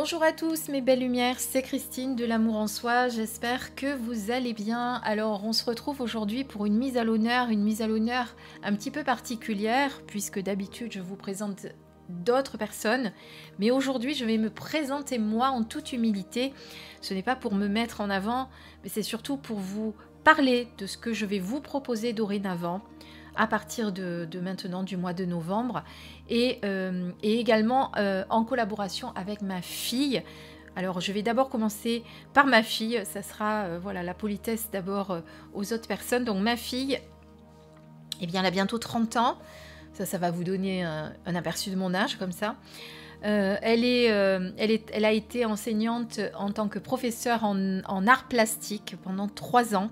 Bonjour à tous mes belles lumières, c'est Christine de l'amour en soi, j'espère que vous allez bien. Alors on se retrouve aujourd'hui pour une mise à l'honneur un petit peu particulière puisque d'habitude je vous présente d'autres personnes, mais aujourd'hui je vais me présenter moi en toute humilité. Ce n'est pas pour me mettre en avant, mais c'est surtout pour vous parler de ce que je vais vous proposer dorénavant à partir de maintenant du mois de novembre et également en collaboration avec ma fille. Alors je vais d'abord commencer par ma fille, ça sera voilà, la politesse d'abord aux autres personnes. Donc ma fille, eh bien, elle a bientôt 30 ans, ça va vous donner un aperçu de mon âge comme ça. Elle a été enseignante en tant que professeure en arts plastiques pendant 3 ans.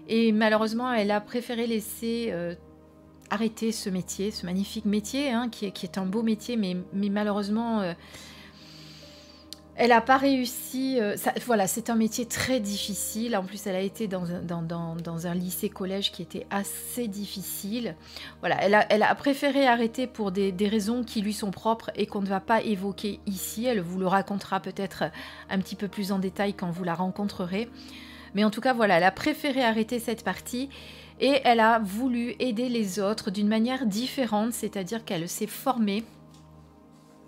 Et malheureusement, elle a préféré laisser arrêter ce métier, ce magnifique métier, hein, qui est un beau métier, mais malheureusement, elle n'a pas réussi. Voilà, c'est un métier très difficile. En plus, elle a été dans un lycée-collège qui était assez difficile. Voilà, elle a préféré arrêter pour des raisons qui lui sont propres et qu'on ne va pas évoquer ici. Elle vous le racontera peut-être un petit peu plus en détail quand vous la rencontrerez. Mais en tout cas, voilà, elle a préféré arrêter cette partie et elle a voulu aider les autres d'une manière différente, c'est-à-dire qu'elle s'est formée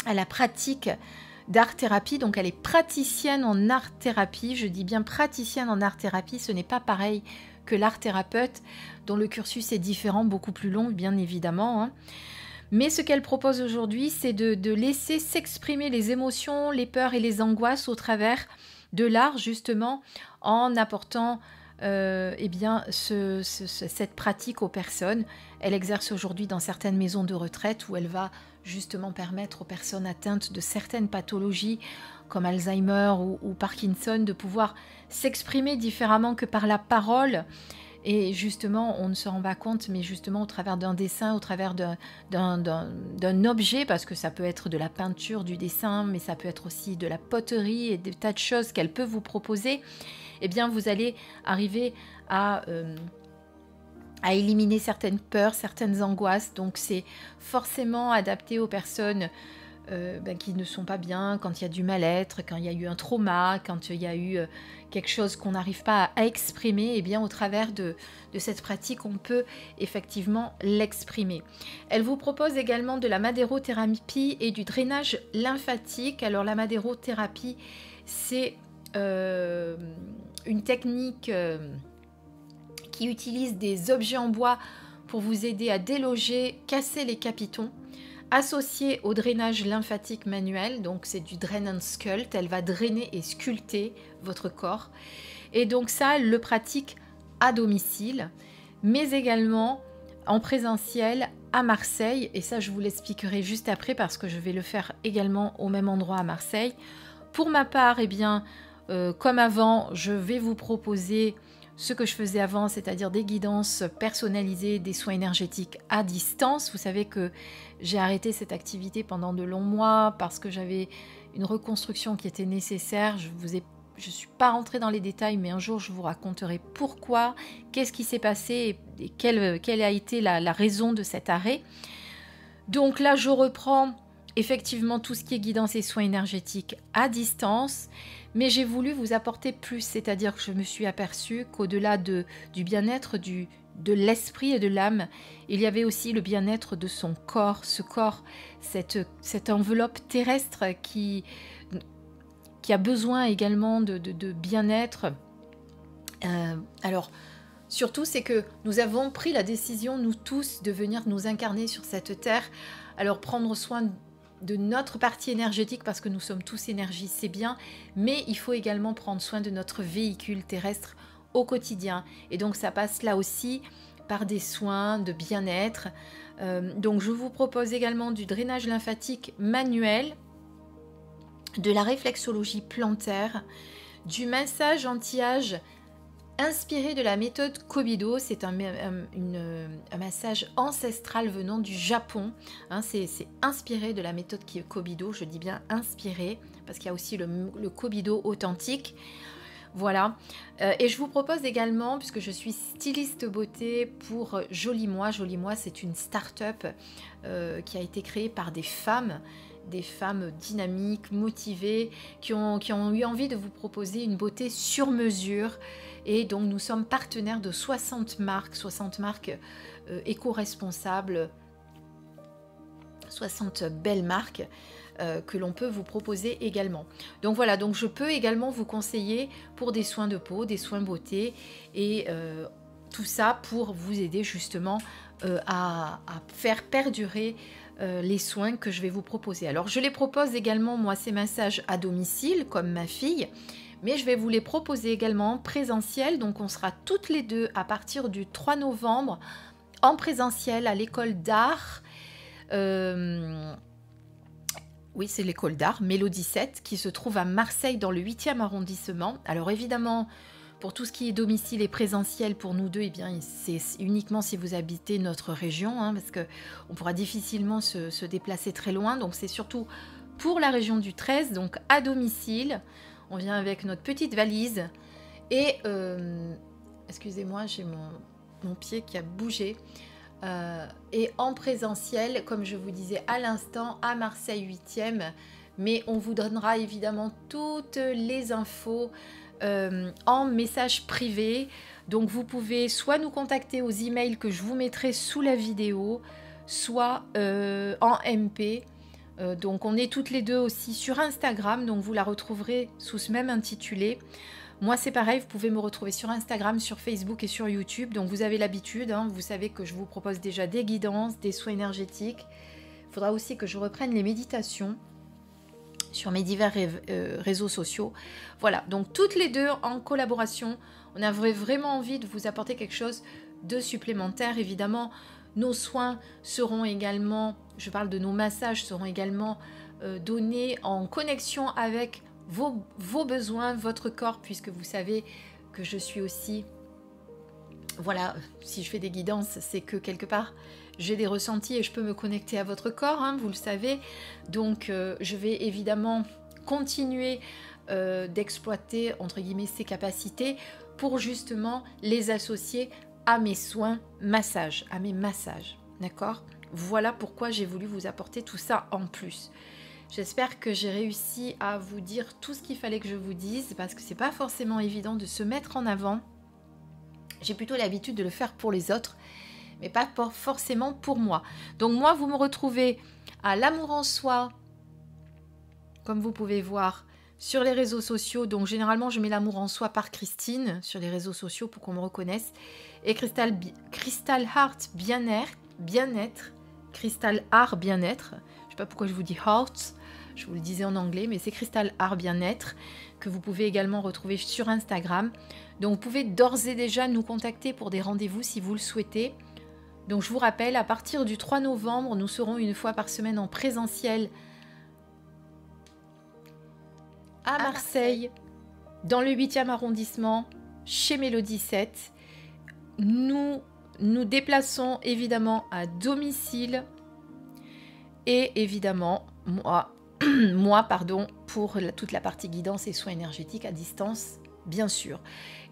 à la pratique d'art-thérapie. Donc, elle est praticienne en art-thérapie. Je dis bien praticienne en art-thérapie, ce n'est pas pareil que l'art-thérapeute, dont le cursus est différent, beaucoup plus long, bien évidemment, hein. Mais ce qu'elle propose aujourd'hui, c'est de laisser s'exprimer les émotions, les peurs et les angoisses au travers de l'art, justement, en apportant eh bien, cette pratique aux personnes. Elle exerce aujourd'hui dans certaines maisons de retraite où elle va justement permettre aux personnes atteintes de certaines pathologies comme Alzheimer ou Parkinson de pouvoir s'exprimer différemment que par la parole. Et justement, on ne se rend pas compte, mais justement au travers d'un dessin, au travers d'un objet, parce que ça peut être de la peinture, du dessin, mais ça peut être aussi de la poterie et des tas de choses qu'elle peut vous proposer, eh bien vous allez arriver à éliminer certaines peurs, certaines angoisses. Donc c'est forcément adapté aux personnes qui ne sont pas bien, quand il y a du mal-être, quand il y a eu un trauma, quand il y a eu quelque chose qu'on n'arrive pas à exprimer, et bien au travers de cette pratique, on peut effectivement l'exprimer. Elle vous propose également de la madérothérapie et du drainage lymphatique. Alors la madérothérapie, c'est une technique qui utilise des objets en bois pour vous aider à déloger, casser les capitons, associé au drainage lymphatique manuel. Donc c'est du drain and sculpt, elle va drainer et sculpter votre corps. Et donc ça, elle le pratique à domicile, mais également en présentiel à Marseille. Et ça, je vous l'expliquerai juste après parce que je vais le faire également au même endroit à Marseille. Pour ma part, eh bien, comme avant, je vais vous proposer ce que je faisais avant, c'est-à-dire des guidances personnalisées, des soins énergétiques à distance. Vous savez que j'ai arrêté cette activité pendant de longs mois parce que j'avais une reconstruction qui était nécessaire. Je ne suis pas rentrée dans les détails, mais un jour je vous raconterai pourquoi, qu'est-ce qui s'est passé et quelle a été la raison de cet arrêt. Donc là, je reprends effectivement tout ce qui est guidance et soins énergétiques à distance, mais j'ai voulu vous apporter plus, c'est-à-dire que je me suis aperçue qu'au-delà du bien-être de l'esprit et de l'âme, il y avait aussi le bien-être de son corps, ce corps, cette enveloppe terrestre qui a besoin également de bien-être. Alors, surtout, c'est que nous avons pris la décision, nous tous, de venir nous incarner sur cette terre. Alors, prendre soin de notre partie énergétique, parce que nous sommes tous énergie, c'est bien, mais il faut également prendre soin de notre véhicule terrestre au quotidien. Et donc, ça passe là aussi par des soins de bien-être. Donc, je vous propose également du drainage lymphatique manuel, de la réflexologie plantaire, du massage anti-âge inspiré de la méthode Kobido. C'est un massage ancestral venant du Japon, hein, c'est inspiré de la méthode qui est Kobido, je dis bien inspiré, parce qu'il y a aussi le Kobido authentique. Voilà, et je vous propose également, puisque je suis styliste beauté pour Joli Moi. Joli Moi, c'est une start-up qui a été créée par des femmes des femmes dynamiques, motivées, qui ont eu envie de vous proposer une beauté sur mesure. Et donc nous sommes partenaires de 60 marques éco-responsables, 60 belles marques que l'on peut vous proposer également. Donc voilà, donc je peux également vous conseiller pour des soins de peau, des soins beauté et tout ça pour vous aider justement à faire perdurer les soins que je vais vous proposer. Alors je les propose également, moi, ces massages à domicile, comme ma fille, mais je vais vous les proposer également en présentiel. Donc on sera toutes les deux à partir du 3 novembre en présentiel à l'école d'art. Oui, c'est l'école d'art Mélodie 7 qui se trouve à Marseille dans le 8e arrondissement. Alors évidemment, pour tout ce qui est domicile et présentiel pour nous deux, eh bien, c'est uniquement si vous habitez notre région, hein, parce qu'on pourra difficilement se déplacer très loin. Donc c'est surtout pour la région du 13, donc à domicile. On vient avec notre petite valise. Et, excusez-moi, j'ai mon pied qui a bougé. Et en présentiel, comme je vous disais à l'instant, à Marseille 8e. Mais on vous donnera évidemment toutes les infos en message privé. Donc vous pouvez soit nous contacter aux emails que je vous mettrai sous la vidéo, soit en MP. Donc on est toutes les deux aussi sur Instagram, donc vous la retrouverez sous ce même intitulé. Moi c'est pareil, vous pouvez me retrouver sur Instagram, sur Facebook et sur YouTube. Donc vous avez l'habitude, hein, vous savez que je vous propose déjà des guidances, des soins énergétiques. Il faudra aussi que je reprenne les méditations sur mes divers réseaux sociaux. Voilà, donc toutes les deux en collaboration. On avait vraiment envie de vous apporter quelque chose de supplémentaire. Évidemment, nos soins seront également, je parle de nos massages, seront également donnés en connexion avec vos besoins, votre corps, puisque vous savez que je suis aussi... Voilà, si je fais des guidances, c'est que quelque part, j'ai des ressentis et je peux me connecter à votre corps, hein, vous le savez. Donc, je vais évidemment continuer d'exploiter, entre guillemets, ces capacités pour justement les associer à mes soins massages, à mes massages, d'accord? Voilà pourquoi j'ai voulu vous apporter tout ça en plus. J'espère que j'ai réussi à vous dire tout ce qu'il fallait que je vous dise, parce que c'est pas forcément évident de se mettre en avant. J'ai plutôt l'habitude de le faire pour les autres, mais pas forcément pour moi. Donc moi, vous me retrouvez à l'Amour en Soi, comme vous pouvez voir, sur les réseaux sociaux. Donc généralement, je mets l'Amour en Soi par Christine sur les réseaux sociaux pour qu'on me reconnaisse. Et Crystal Heart Bien-être, Crystal Art Bien-être. Je sais pas pourquoi je vous dis Heart, je vous le disais en anglais, mais c'est Crystal Art Bien-être que vous pouvez également retrouver sur Instagram. Donc vous pouvez d'ores et déjà nous contacter pour des rendez-vous si vous le souhaitez. Donc je vous rappelle, à partir du 3 novembre, nous serons une fois par semaine en présentiel à Marseille, dans le 8e arrondissement, chez Mélodie 7. Nous nous déplaçons évidemment à domicile et évidemment, moi pour toute la partie guidance et soins énergétiques à distance, bien sûr.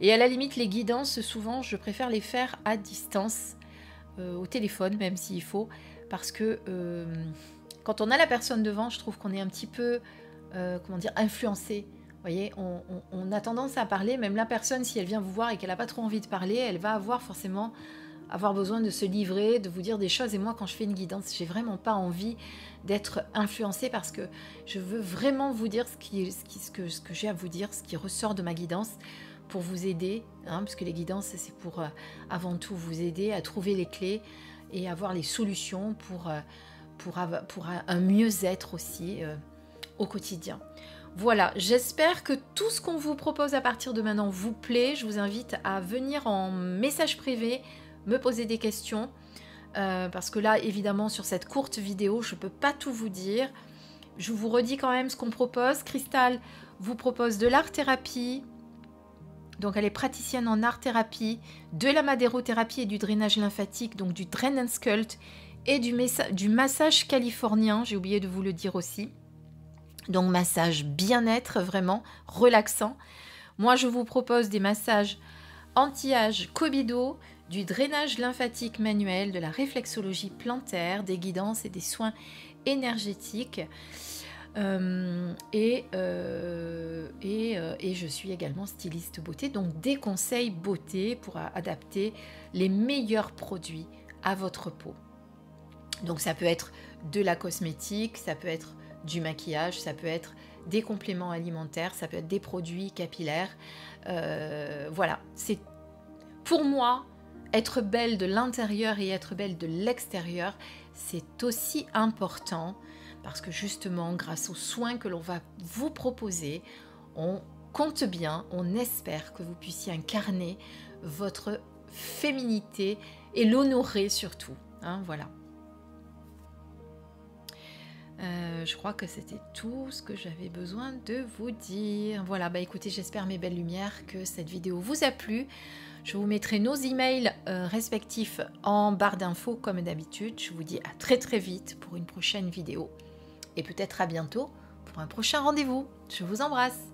Et à la limite, les guidances, souvent, je préfère les faire à distance, au téléphone, même s'il faut, parce que quand on a la personne devant, je trouve qu'on est un petit peu, comment dire, influencé. Vous voyez, on a tendance à parler, même la personne, si elle vient vous voir et qu'elle n'a pas trop envie de parler, elle va avoir besoin de se livrer, de vous dire des choses. Et moi, quand je fais une guidance, j'ai vraiment pas envie d'être influencée, parce que je veux vraiment vous dire ce que j'ai à vous dire, ce qui ressort de ma guidance, pour vous aider, hein, parce que les guidances, c'est pour avant tout vous aider à trouver les clés et avoir les solutions pour un mieux-être aussi au quotidien. Voilà, j'espère que tout ce qu'on vous propose à partir de maintenant vous plaît. Je vous invite à venir en message privé, me poser des questions, parce que là, évidemment, sur cette courte vidéo, je ne peux pas tout vous dire. Je vous redis quand même ce qu'on propose. Cristal vous propose de l'art-thérapie. Donc, elle est praticienne en art-thérapie, de la madérothérapie et du drainage lymphatique, donc du Drain and Sculpt et du massage californien, j'ai oublié de vous le dire aussi. Donc, massage bien-être, vraiment relaxant. Moi, je vous propose des massages anti-âge Kobido, du drainage lymphatique manuel, de la réflexologie plantaire, des guidances et des soins énergétique. Et je suis également styliste beauté, donc des conseils beauté pour adapter les meilleurs produits à votre peau. Donc ça peut être de la cosmétique, ça peut être du maquillage, ça peut être des compléments alimentaires, ça peut être des produits capillaires. Voilà, c'est pour moi, être belle de l'intérieur et être belle de l'extérieur, c'est aussi important parce que justement, grâce aux soins que l'on va vous proposer, on compte bien, on espère que vous puissiez incarner votre féminité et l'honorer surtout. Hein, voilà. Je crois que c'était tout ce que j'avais besoin de vous dire. Voilà, bah écoutez, j'espère mes belles lumières que cette vidéo vous a plu. Je vous mettrai nos emails respectifs en barre d'infos comme d'habitude. Je vous dis à très très vite pour une prochaine vidéo. Et peut-être à bientôt pour un prochain rendez-vous. Je vous embrasse.